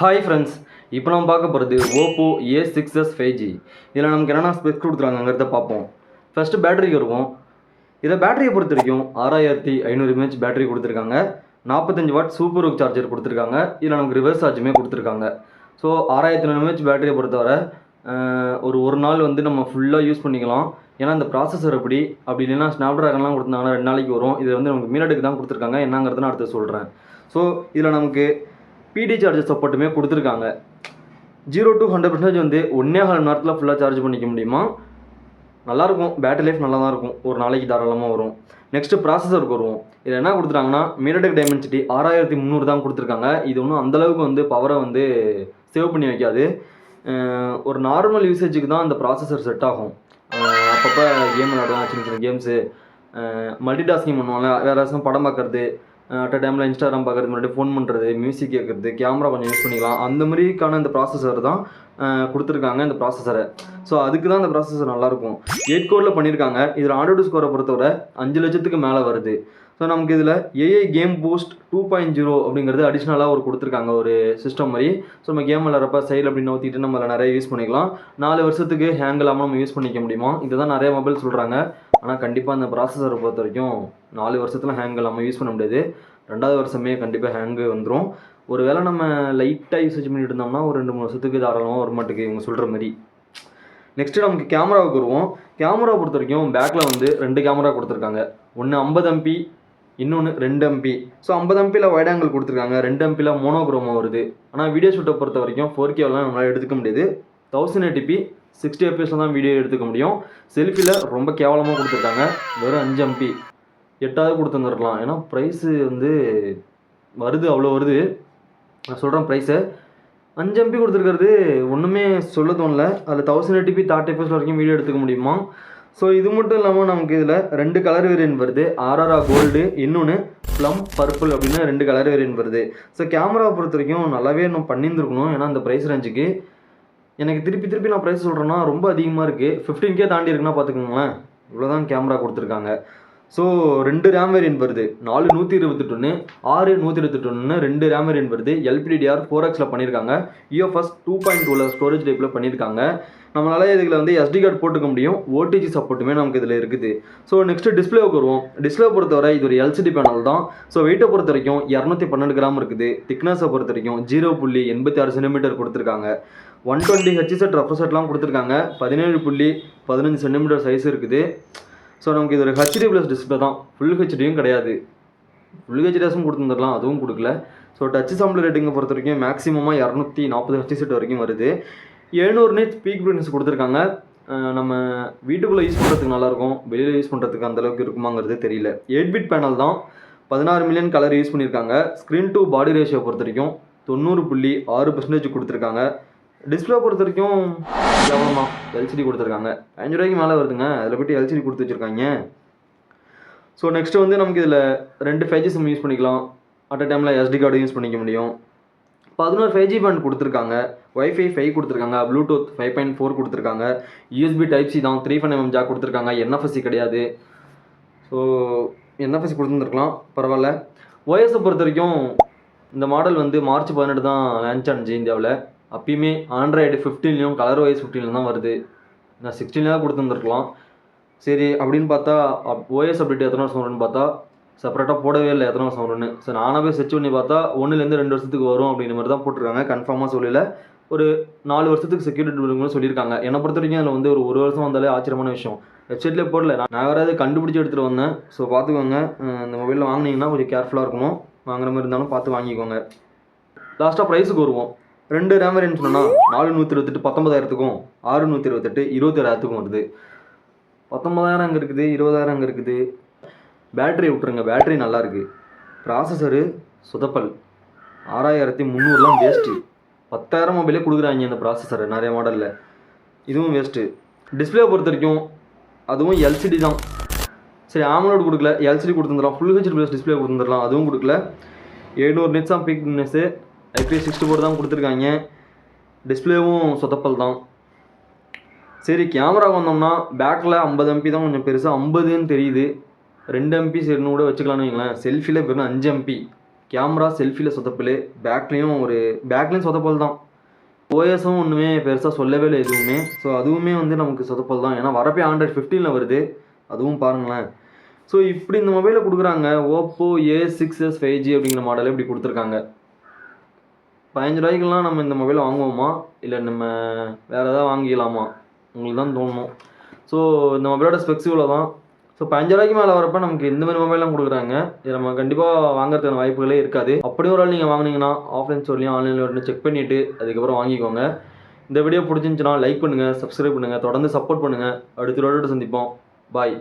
Hi friends, இப்போ நம்ம பார்க்க போகிறது ஓப்போ A6s 5G. இதில் நமக்கு என்னென்ன ஸ்பெக்ஸ் கொடுத்துருக்காங்கிறத பார்ப்போம். ஃபஸ்ட்டு பேட்டரிக்கு இருக்கும். இதை பேட்டரியை பொறுத்த வரைக்கும் 6500 mAh பேட்டரி கொடுத்துருக்காங்க. 45 வாட் சூப்பர் ஹுக் சார்ஜர் கொடுத்துருக்காங்க. இதில் நமக்கு ரிவர்ஸ் சார்ஜுமே கொடுத்துருக்காங்க. ஸோ 6500 mAh பேட்டரியை பொறுத்தவரை ஒரு நாள் வந்து நம்ம ஃபுல்லாக யூஸ் பண்ணிக்கலாம். ஏன்னா இந்த ப்ராசஸர் அப்படி இல்லைன்னா ஸ்னாப்ட்ராகன்லாம் கொடுத்தாங்கன்னா 2 நாளைக்கு வரும். இது வந்து நமக்கு மீனட்டுக்கு தான் கொடுத்துருக்காங்க. என்னங்கிறது நான் அடுத்து சொல்கிறேன். ஸோ இதில் நமக்கு பிடி சார்ஜர் சப்போர்ட்டுமே கொடுத்துருக்காங்க. 0 to 100% வந்து 1.5 மணி நேரத்தில் ஃபுல்லாக சார்ஜ் பண்ணிக்க முடியுமா. நல்லாயிருக்கும், பேட்டரி லைஃப் நல்லா தான் இருக்கும், ஒரு நாளைக்கு தாராளமாக வரும். நெக்ஸ்ட்டு ப்ராசஸருக்கு வருவோம். இதில் என்ன கொடுத்துருக்காங்கன்னா மீடியாடெக் டைமென்சிட்டி 6300 தான் கொடுத்துருக்காங்க. இது ஒன்றும் அந்தளவுக்கு வந்து பவரை வந்து சேவ் பண்ணி வைக்காது. ஒரு நார்மல் யூசேஜுக்கு தான் அந்த ப்ராசஸர் செட் ஆகும். அப்பப்போ கேம் விளையாடுவோம், சின்ன சின்ன கேம்ஸு, மல்டி டாஸ்கிங் பண்ணுவாங்க, வேறு ஏதாச்சும் படம் பார்க்குறது, அட் அ டைமில் இன்ஸ்டாகிராம் பார்க்குறது, முன்னாடி ஃபோன் பண்ணுறது, மியூசிக் கேட்குறது, கேமரா கொஞ்சம் யூஸ் பண்ணிக்கலாம். அந்த மாதிரிக்கான இந்த ப்ராசஸர் தான் கொடுத்துருக்காங்க இந்த ப்ராசஸரை. ஸோ அதுக்கு தான் இந்த ப்ராசஸர் நல்லாயிருக்கும். 8 கோரில் பண்ணியிருக்காங்க. இதில் ஆண்ட்ராய்டு ஸ்கோரை பொறுத்தவரை 5 லட்சத்துக்கு மேலே வருது. ஸோ நமக்கு இதில் ஏஐ கேம் பூஸ்ட் 2.0 அப்படிங்கிறது அடிஷ்னலாக ஒரு கொடுத்துருக்காங்க, ஒரு சிஸ்டம் மாதிரி. ஸோ நம்ம கேம் விளாட்றப்ப சைடில் அப்படி நோத்திட்டு நம்ம அதில் நிறைய யூஸ் பண்ணிக்கலாம். 4 வருஷத்துக்கு ஹேங் இல்லாமல் நம்ம யூஸ் பண்ணிக்க முடியுமா. இதுதான் நிறைய மொபைல் சொல்கிறாங்க. ஆனால் கண்டிப்பாக அந்த ப்ராசஸரை பொறுத்த வரைக்கும் 4 வருஷத்தில் ஹேங் இல்லாமல் யூஸ் பண்ண முடியாது. 2வது வருஷமே கண்டிப்பாக ஹேங்கு வந்துடும். ஒரு வேளை நம்ம லைட்டாக யூசேஜ் பண்ணிட்டு இருந்தோம்னா ஒரு 2-3 வருஷத்துக்கு தாராளமாக வர மாட்டேங்குது இவங்க சொல்கிற மாதிரி. நெக்ஸ்ட்டு நமக்கு கேமராவுக்கு வருவோம். கேமராவை பொறுத்த வரைக்கும் பேக்கில் வந்து 2 கேமரா கொடுத்துருக்காங்க. ஒன்று 50 MP, இன்னொன்று 2 MP. ஸோ 50 MPயில் வைட் ஆங்கிள் கொடுத்துருக்காங்க, 2 MPயில் மோனோக்ரோமா வருது. ஆனால் வீடியோ ஷூட்டை பொறுத்த வரைக்கும் 4Kலாம் நம்மளால் எடுத்துக்க முடியாது. 1080p 60 fps தான் வீடியோ எடுத்துக்க முடியும். செல்ஃபியில் ரொம்ப கேவலமாக கொடுத்துருக்காங்க, வெறும் 5 MP. 8வது கொடுத்துருந்துருக்கலாம். ஏன்னா ப்ரைஸு வந்து வருது, அவ்வளோ வருது. நான் சொல்கிறேன் ப்ரைஸை. 5 MP கொடுத்துருக்கிறது ஒன்றுமே சொல்ல தோணல. அதில் 1080p 30 fps வரைக்கும் வீடியோ எடுத்துக்க முடியுமா. ஸோ இது மட்டும் இல்லாமல் நமக்கு இதில் 2 கலர் வேரியன்ட் வருது. ஆர்ஆரா கோல்டு, இன்னொன்று ப்ளம் பர்பிள் அப்படின்னு 2 கலர் வேரியன்ட் வருது. ஸோ கேமராவை பொறுத்த வரைக்கும் நல்லாவே நம்ம பண்ணியிருந்துருக்கணும். ஏன்னா அந்த ப்ரைஸ் ரேஞ்சுக்கு எனக்கு திருப்பி நான் ப்ரைஸ் சொல்கிறேன்னா ரொம்ப அதிகமாக இருக்குது. 15K தாண்டி இருக்குன்னா பார்த்துக்கோங்களேன். இவ்வளோதான் கேமரா கொடுத்துருக்காங்க. ஸோ 2 ரேம் வேரியன்ட் வருது. 4 128, 6 128, 2 ரேம் வேரியன்ட் வருது. LPDDR 4X பண்ணியிருக்காங்க. UFS 2.2 ஸ்டோரேஜ் டைப்பில் பண்ணியிருக்காங்க. நம்மளால் இதில் வந்து SD கார்டு போட்டுக்க முடியும். OTG சப்போர்ட்டுமே நமக்கு இதில் இருக்குது. ஸோ நெக்ஸ்ட்டு டிஸ்பிளேவுக்கு வருவோம். டிஸ்பிளே பொறுத்தவரை இது ஒரு LCD பேனல் தான். ஸோ வெயிட்டை பொறுத்த வரைக்கும் 212 கிராம் இருக்குது. திக்னஸை பொறுத்த வரைக்கும் 0.86 சென்டிமீட்டர் கொடுத்துருக்காங்க. 120 Hz ரெஃப்ரெஷ்லாம் கொடுத்துருக்காங்க. 17.15 சென்டிமீட்டர் சைஸ் இருக்குது. ஸோ நமக்கு இது ஒரு HD+ டிஸ்பிளே தான், ஃபுல் ஹெச்டியும் கிடையாது. ஃபுல் ஹெச்டிஎஸும் கொடுத்துருந்துடலாம், அதுவும் கொடுக்கல. ஸோ டச் சாம்பிள் ரேட்டிங்கை பொறுத்த வரைக்கும் மேக்ஸிமமாக 240 Hz வரைக்கும் வருது. 700 nits பீக் பிரைட்னஸ் கொடுத்துருக்காங்க. நம்ம வீட்டுக்குள்ளே யூஸ் பண்ணுறதுக்கு நல்லாயிருக்கும், வெளியில் யூஸ் பண்ணுறதுக்கு அந்தளவுக்கு இருக்குமாங்கிறது தெரியல. 8-bit பேனல் தான். 16 மில்லியன் கலர் யூஸ் பண்ணியிருக்காங்க. ஸ்க்ரீன் டு பாடி ரேஷியோ பொறுத்த வரைக்கும் 90.6% கொடுத்துருக்காங்க. டிஸ்பிளே பொறுத்த வரைக்கும் எவ்வளோமா LCD கொடுத்துருக்காங்க. 5 ரூபாய்க்கு மேலே வருதுங்க, அதில் போய்ட்டு LCD கொடுத்து வச்சுருக்காங்க. ஸோ நெக்ஸ்ட்டு வந்து நமக்கு இதில் 2 5G சிம் யூஸ் பண்ணிக்கலாம். அட் அ டைமில் SD கார்டு யூஸ் பண்ணிக்க முடியும். 11 5G பேண்ட் கொடுத்துருக்காங்க. Wi-Fi 5 கொடுத்துருக்காங்க. Bluetooth 5.4 கொடுத்துருக்காங்க. USB Type-C தான். 3.5mm ஜாக் கொடுத்துருக்காங்க. NFC கிடையாது. ஸோ NFC கொடுத்துருந்துருக்கலாம், பரவாயில்ல. OS பொறுத்த வரைக்கும் இந்த மாடல் வந்து March 18 தான் லான்ச் ஆனிச்சு இந்தியாவில். அப்பயுமே Android 15லையும் ColorOS 15ல தான் வருது. நான் 16ல தான் கொடுத்துருந்துருக்கலாம். சரி அப்படின்னு பார்த்தா OS அப்டேட் எத்தனை வருஷம் வரும்னு பார்த்தா செப்பரேட்டாக போடவே இல்லை எத்தனை வருஷம் வரும்னு. ஸோ நானாக போய் செர்ச் பண்ணி பார்த்தா 1லேருந்து 2 வருஷத்துக்கு வரும் அப்படின்ற மாதிரி தான் போட்டிருக்காங்க. கன்ஃபார்மாக சொல்லல. ஒரு 4 வருஷத்துக்கு செக்யூரிட்டி பில்லுங்களும் சொல்லியிருக்காங்க. என்னை பொறுத்த வரைக்கும் அதில் வந்து ஒரு வருஷம் வந்தாலே ஆச்சரியமான விஷயம். வெப்சைட்லேயே போடல, நான் வேறு கண்டுபிடிச்சி எடுத்துகிட்டு வந்தேன். ஸோ பார்த்துக்கோங்க, இந்த மொபைலில் வாங்கினீங்கன்னா கொஞ்சம் கேர்ஃபுல்லாக இருக்கணும். வாங்குற மாதிரி இருந்தாலும் பார்த்து வாங்கிக்கோங்க. லாஸ்ட்டாக ப்ரைஸுக்கு வருவோம். 2 ரேம் வேரியன்ட் சொன்னால் 428 19,000க்கும், 628 21,000க்கும் வருது. 19,000 அங்கே இருக்குது, 20,000 அங்கே இருக்குது. பேட்டரி விட்டுருங்க, பேட்டரி நல்லாயிருக்கு. ப்ராசஸரு சொதப்பல். 6300லாம் வேஸ்ட்டு. 10,000 மொபைலே கொடுக்குறாங்க இந்த ப்ராசஸரை நிறைய மாடலில், இதுவும் வேஸ்ட்டு. டிஸ்பிளே பொறுத்த வரைக்கும் அதுவும் LCD தான். சரி AMOLED கொடுக்கல, LCD கொடுத்துருந்துடலாம். ஃபுல் HD+ டிஸ்பிளே கொடுத்துருந்துடலாம், அதுவும் கொடுக்கல. 700 nits தான் பீக் பிரைட்னஸ்ஸு. IP64 தான் கொடுத்துருக்காங்க. டிஸ்பிளேவும் சொதப்பல் தான். சரி கேமரா வந்தோம்னா பேக்கில் 50 MP தான் கொஞ்சம் பெருசாக 50ன்னு தெரியுது. 2 MP சரின்னு கூட வச்சுக்கலான்னு வைங்களேன். செல்ஃபியில் வெறும் 5 MP. கேமரா செல்ஃபியில் சொதப்பல், பேக்லேயும் சொதப்பல் தான். ஓஎஸும் ஒன்றுமே பெருசாக சொல்லவே இல்லை எதுவுமே. ஸோ அதுவுமே வந்து நமக்கு சொதப்பல் தான். ஏன்னா வரப்பே Android 15 வருது, அதுவும் பாருங்களேன். ஸோ இப்படி இந்த மொபைலை கொடுக்குறாங்க. ஓப்போ A6s 5G அப்படிங்கிற மாடலே இப்படி கொடுத்துருக்காங்க. 15 ரூபாய்க்குலாம் நம்ம இந்த மொபைலை வாங்குவோமா, இல்லை நம்ம வேறு ஏதாவது வாங்கிக்கலாமா, உங்களுக்கு தான் தோணும். ஸோ இந்த மொபைலோட ஸ்பெக்ஸ் இவ்வளோ தான். ஸோ 15 ரூபாய்க்கு மேலே வரப்போ நமக்கு இந்த மாதிரி மொபைல்லாம் கொடுக்குறாங்க. இது நம்ம கண்டிப்பாக வாங்குறதுக்கான வாய்ப்புகளே இருக்காது. அப்படியே ஒரு ஆள் நீங்கள் வாங்கினீங்கன்னா ஆஃப்லைன் ஸ்டோர்லையும் ஆன்லைனில் செக் பண்ணிவிட்டு அதுக்கப்புறம் வாங்கிக்கோங்க. இந்த வீடியோ பிடிச்சிருந்துச்சுன்னா லைக் பண்ணுங்கள், சப்ஸ்கிரைப் பண்ணுங்கள், தொடர்ந்து சப்போர்ட் பண்ணுங்கள். அடுத்த வீடியோட சந்திப்போம். பாய்.